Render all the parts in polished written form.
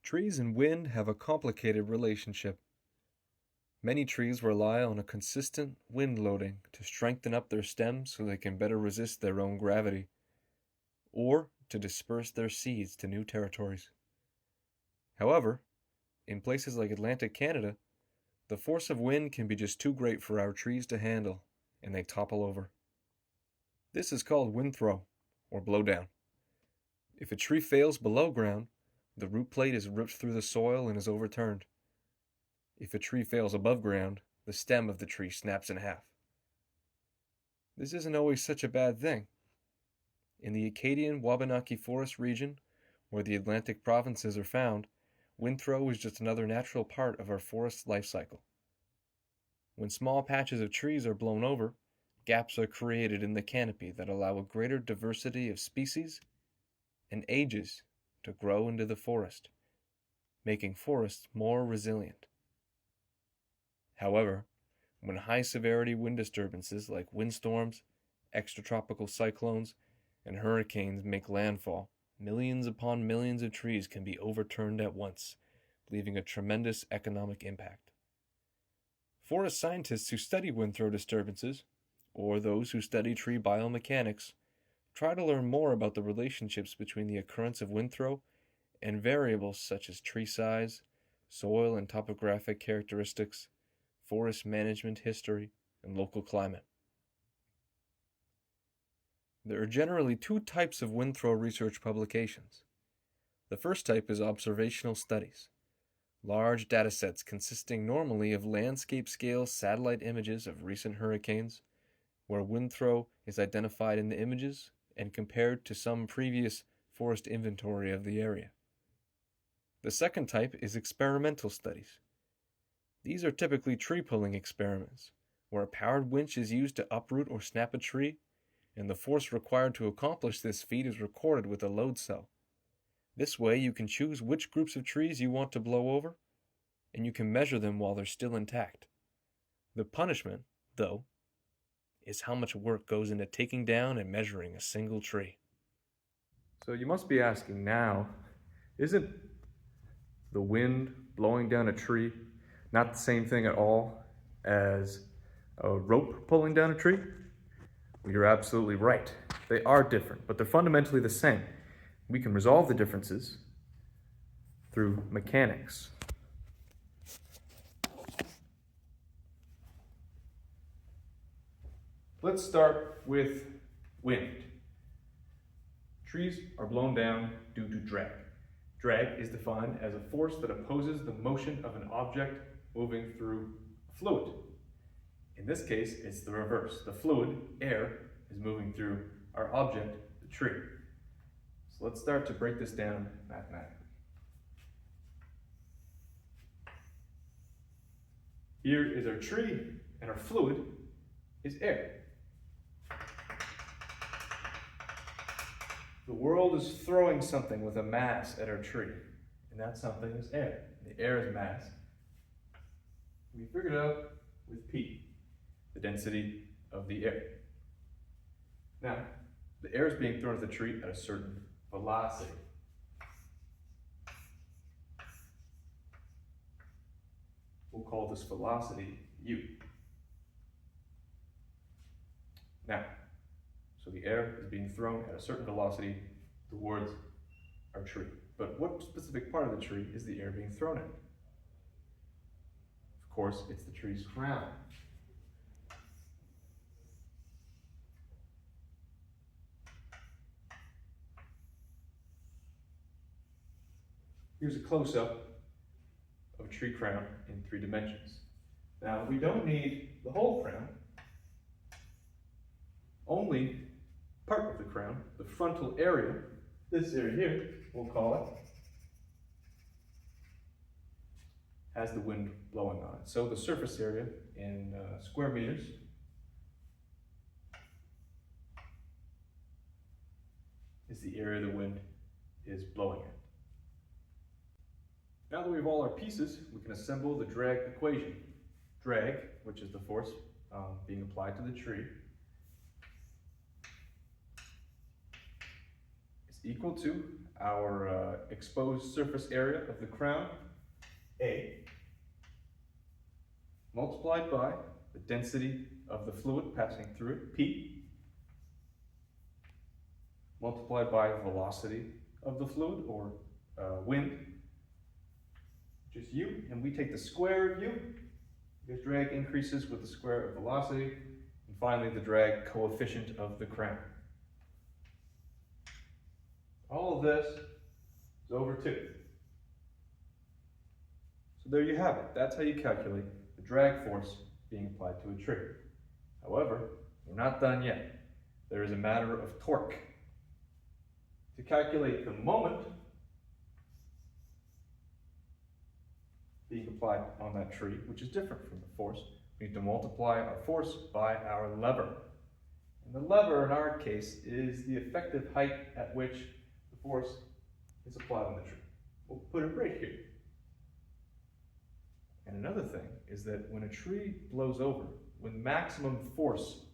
Trees and wind have a complicated relationship. Many trees rely on a consistent wind loading to strengthen up their stems so they can better resist their own gravity, or to disperse their seeds to new territories. However, in places like Atlantic Canada, the force of wind can be just too great for our trees to handle, and they topple over. This is called wind throw, or blowdown. If a tree fails below ground, the root plate is ripped through the soil and is overturned. If a tree fails above ground, the stem of the tree snaps in half. This isn't always such a bad thing. In the Acadian Wabanaki Forest region, where the Atlantic provinces are found, wind throw is just another natural part of our forest life cycle. When small patches of trees are blown over, gaps are created in the canopy that allow a greater diversity of species and ages to grow into the forest, making forests more resilient. However, when high-severity wind disturbances like windstorms, extratropical cyclones, and hurricanes make landfall, millions upon millions of trees can be overturned at once, leaving a tremendous economic impact. Forest scientists who study wind throw disturbances, or those who study tree biomechanics, try to learn more about the relationships between the occurrence of wind throw and variables such as tree size, soil and topographic characteristics, forest management history, and local climate. There are generally two types of wind throw research publications. The first type is observational studies, large datasets consisting normally of landscape-scale satellite images of recent hurricanes, where wind throw is identified in the images and compared to some previous forest inventory of the area. The second type is experimental studies. These are typically tree-pulling experiments, where a powered winch is used to uproot or snap a tree, and the force required to accomplish this feat is recorded with a load cell. This way you can choose which groups of trees you want to blow over, and you can measure them while they're still intact. The punishment, though, is how much work goes into taking down and measuring a single tree. So you must be asking now, isn't the wind blowing down a tree not the same thing at all as a rope pulling down a tree? Well, you're absolutely right. They are different, but they're fundamentally the same. We can resolve the differences through mechanics. Let's start with wind. Trees are blown down due to drag. Drag is defined as a force that opposes the motion of an object moving through a fluid. In this case, it's the reverse. The fluid, air, is moving through our object, the tree. So let's start to break this down mathematically. Here is our tree, and our fluid is air. The world is throwing something with a mass at our tree, and that something is air. The air is mass. We figured it out with P, the density of the air. Now, the air is being thrown at the tree at a certain velocity. We'll call this velocity U. Now, so the air is being thrown at a certain velocity towards our tree. But what specific part of the tree is the air being thrown at? Of course, it's the tree's crown. Here's a close-up of a tree crown in 3 dimensions. Now, we don't need the whole crown, only part of the crown, the frontal area, this area here, we'll call it, has the wind blowing on it. So the surface area in square meters is the area the wind is blowing at. Now that we have all our pieces, we can assemble the drag equation. Drag, which is the force being applied to the tree, is equal to our exposed surface area of the crown, A, multiplied by the density of the fluid passing through it, P, multiplied by the velocity of the fluid, or wind, which is U, and we take the square of U, because drag increases with the square of velocity, and finally the drag coefficient of the crown. All of this is over 2. So there you have it. That's how you calculate the drag force being applied to a tree. However, we're not done yet. There is a matter of torque. To calculate the moment being applied on that tree, which is different from the force, we need to multiply our force by our lever. And the lever, in our case, is the effective height at which the force is applied on the tree. We'll put it right here. And another thing is that when a tree blows over, when maximum force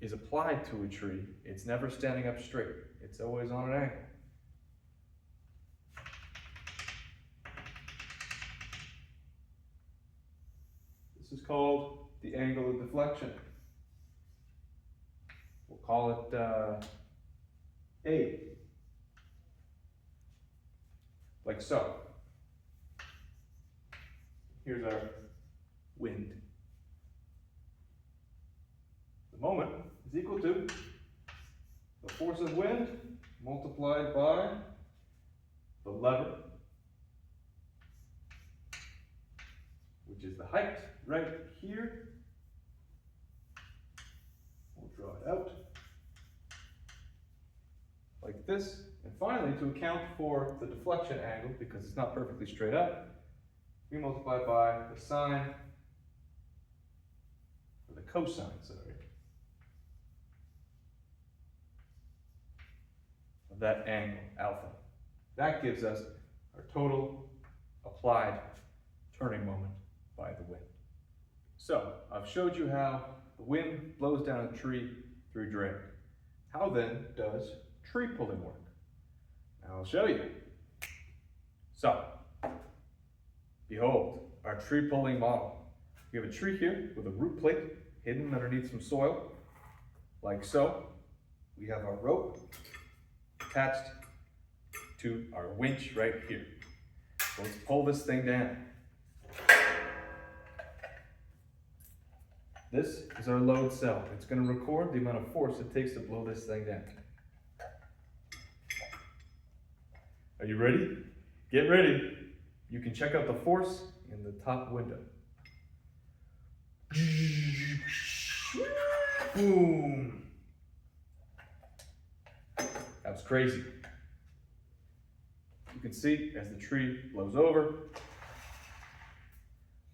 is applied to a tree, it's never standing up straight. It's always on an angle. This is called the angle of deflection. We'll call it A. Like so. Here's our wind. The moment is equal to the force of wind multiplied by the lever, which is the height right here. We'll draw it out like this. And finally, to account for the deflection angle, because it's not perfectly straight up, we multiply by the sine, or the cosine, sorry, of that angle, alpha. That gives us our total applied turning moment by the wind. So, I've showed you how the wind blows down a tree through drag. How then does tree pulling work? Now I'll show you. So, behold, our tree pulling model. We have a tree here with a root plate hidden underneath some soil, like so. We have our rope attached to our winch right here. So let's pull this thing down. This is our load cell. It's going to record the amount of force it takes to blow this thing down. Are you ready? Get ready. You can check out the force in the top window. Boom. That's crazy. You can see as the tree blows over,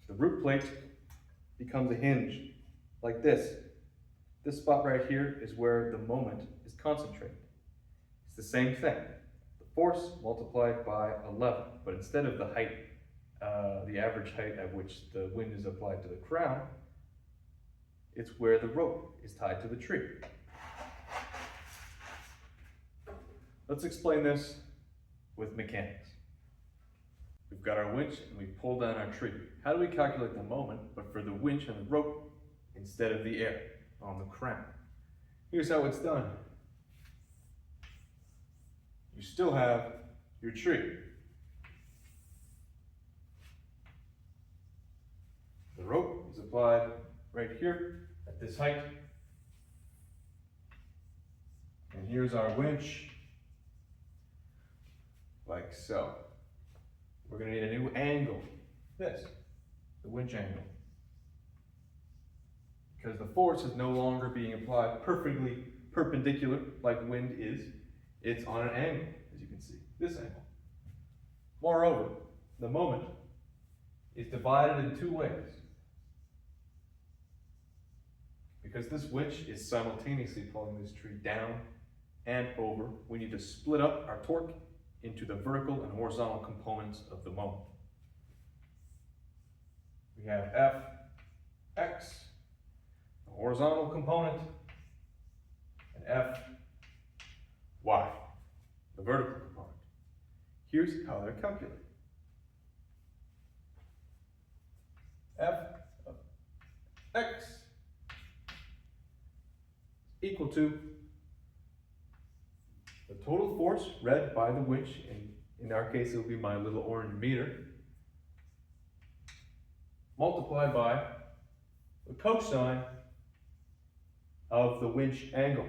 the root plate becomes a hinge, like this. This spot right here is where the moment is concentrated. It's the same thing. The force multiplied by a lever, but instead of the height, the average height at which the wind is applied to the crown, it's where the rope is tied to the tree. Let's explain this with mechanics. We've got our winch and we pull down our tree. How do we calculate the moment, but for the winch and the rope instead of the air on the crown? Here's how it's done. You still have your tree. The rope is applied right here at this height. And here's our winch, like so. We're going to need a new angle, this, the winch angle. Because the force is no longer being applied perfectly perpendicular like wind is. It's on an angle, as you can see, this angle. Moreover, the moment is divided in two ways. Because this winch is simultaneously pulling this tree down and over, we need to split up our torque into the vertical and horizontal components of the moment. We have Fx, the horizontal component, and Fy, the vertical component. Here's how they're calculated. F of x equal to the total force read by the winch, in our case it will be my little orange meter, multiplied by the cosine of the winch angle.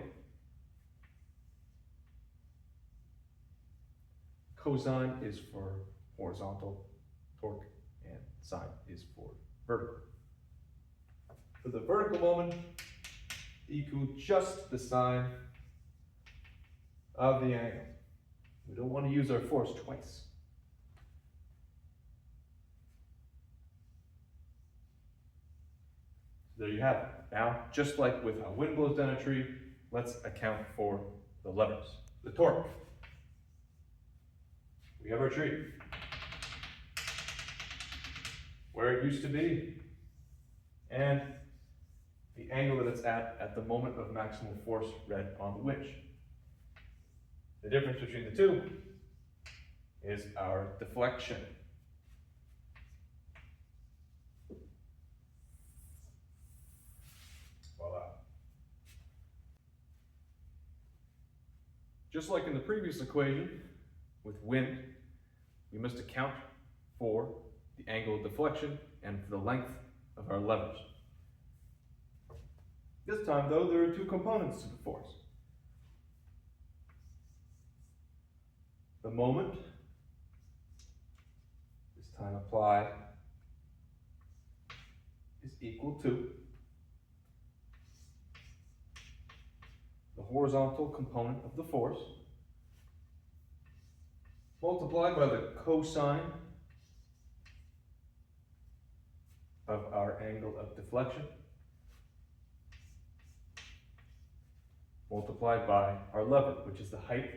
Cosine is for horizontal torque and sine is for vertical. For the vertical moment, equal just the sine of the angle. We don't want to use our force twice. There you have it. Now, just like with how wind blows down a tree, let's account for the levers. The torque. We have our tree. Where it used to be, and the angle that it's at the moment of maximal force read on the winch. The difference between the two is our deflection. Voila. Just like in the previous equation with wind, we must account for the angle of deflection and for the length of our levers. This time, though, there are two components to the force. The moment, this time applied, is equal to the horizontal component of the force multiplied by the cosine of our angle of deflection multiplied by our lever, which is the height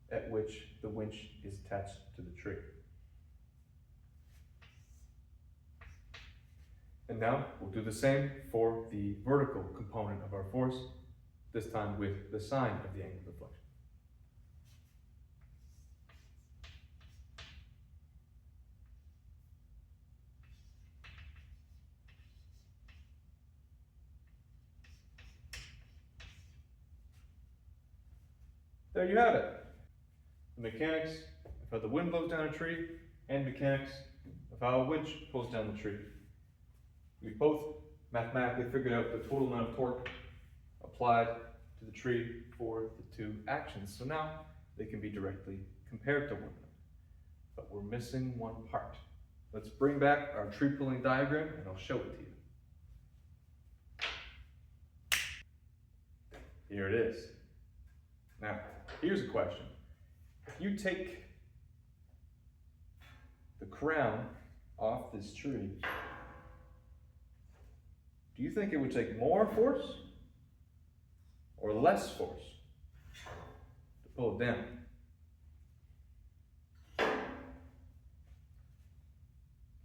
at which the winch is attached to the tree. And now we'll do the same for the vertical component of our force, this time with the sine of the angle of deflection. There you have it. The mechanics of how the wind blows down a tree and mechanics of how a winch pulls down the tree. We've both mathematically figured out the total amount of torque applied to the tree for the two actions. So now they can be directly compared to one another. But we're missing one part. Let's bring back our tree pulling diagram and I'll show it to you. Here it is. Now, here's a question. If you take the crown off this tree, do you think it would take more force or less force to pull it down?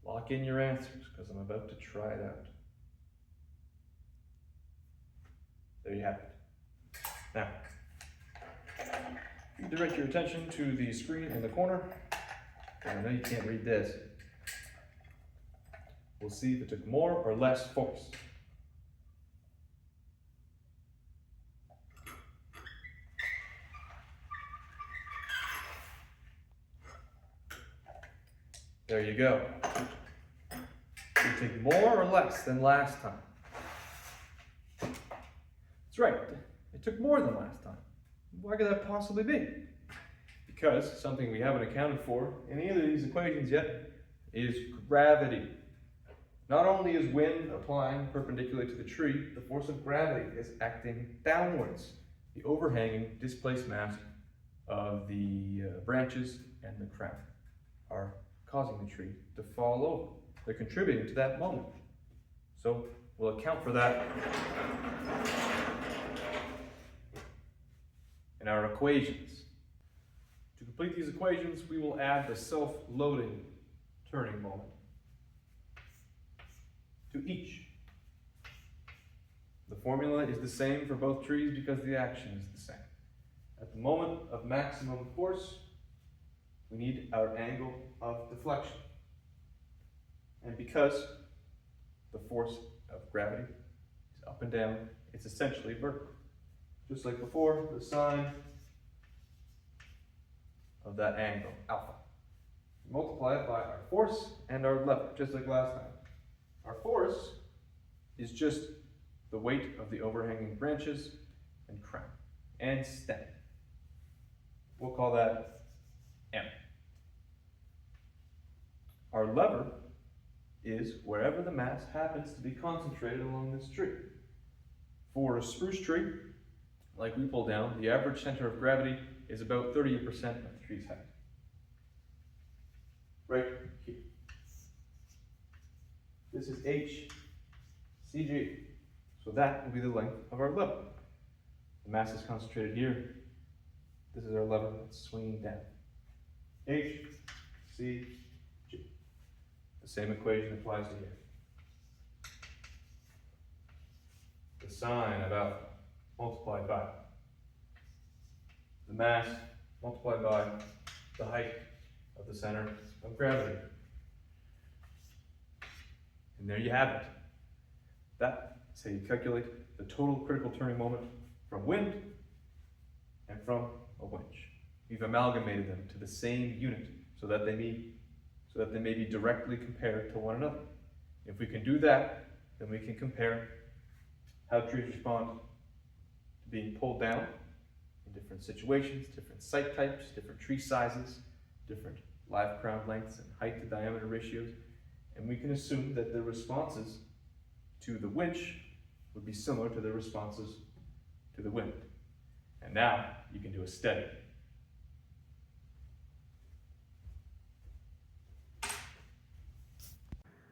Lock in your answers because I'm about to try it out. There you have it. Now, you direct your attention to the screen in the corner. I know you can't read this. We'll see if it took more or less force. There you go. You take more or less than last time. That's right, it took more than last time. Why could that possibly be? Because something we haven't accounted for in either of these equations yet is gravity. Not only is wind applying perpendicular to the tree, the force of gravity is acting downwards. The overhanging displaced mass of the branches and the crown are causing the tree to fall over. They're contributing to that moment. So we'll account for that in our equations. To complete these equations, we will add the self-loading turning moment to each. The formula is the same for both trees because the action is the same. At At the moment of maximum force, we need our angle of deflection. And because the force of gravity is up and down, it's essentially vertical. Just like before, the sine of that angle, alpha. Multiply it by our force and our lever, just like last time. Our force is just the weight of the overhanging branches and crown and stem. We'll call that M. Our lever is wherever the mass happens to be concentrated along this tree. For a spruce tree, like we pull down, the average center of gravity is about 38% of the tree's height. Right here. This is HCG. So that will be the length of our lever. The mass is concentrated here. This is our lever that's swinging down. HCG. The same equation applies to here. The sine of alpha multiplied by the mass multiplied by the height of the center of gravity. And there you have it. That is how you calculate the total critical turning moment from wind and from a winch. We've amalgamated them to the same unit so that they may be directly compared to one another. If we can do that, then we can compare how trees respond to being pulled down in different situations, different site types, different tree sizes, different live crown lengths and height to diameter ratios, and we can assume that the responses to the winch would be similar to the responses to the wind. And now you can do a study.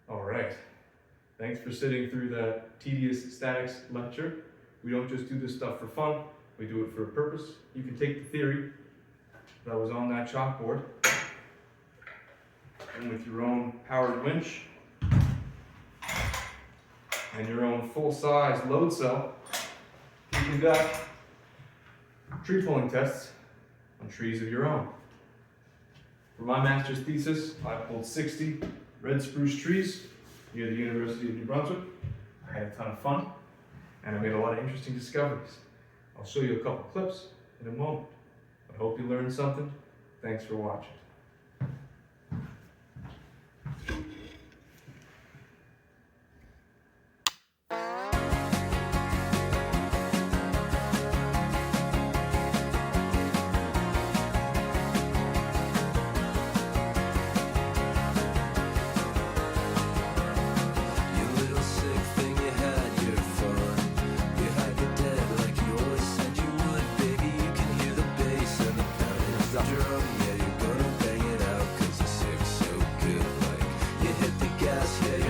All right, thanks for sitting through that tedious statics lecture. We don't just do this stuff for fun, we do it for a purpose. You can take the theory that was on that chalkboard, and with your own powered winch and your own full-size load cell, you conduct tree pulling tests on trees of your own. For my master's thesis, I pulled 60 red spruce trees near the University of New Brunswick. I had a ton of fun, and I made a lot of interesting discoveries. I'll show you a couple clips in a moment. I hope you learned something. Thanks for watching.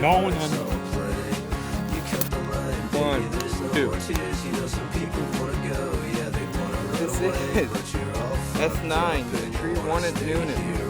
Going in. 1, 2. That's it. That's 9. Tree 1 at Noonan.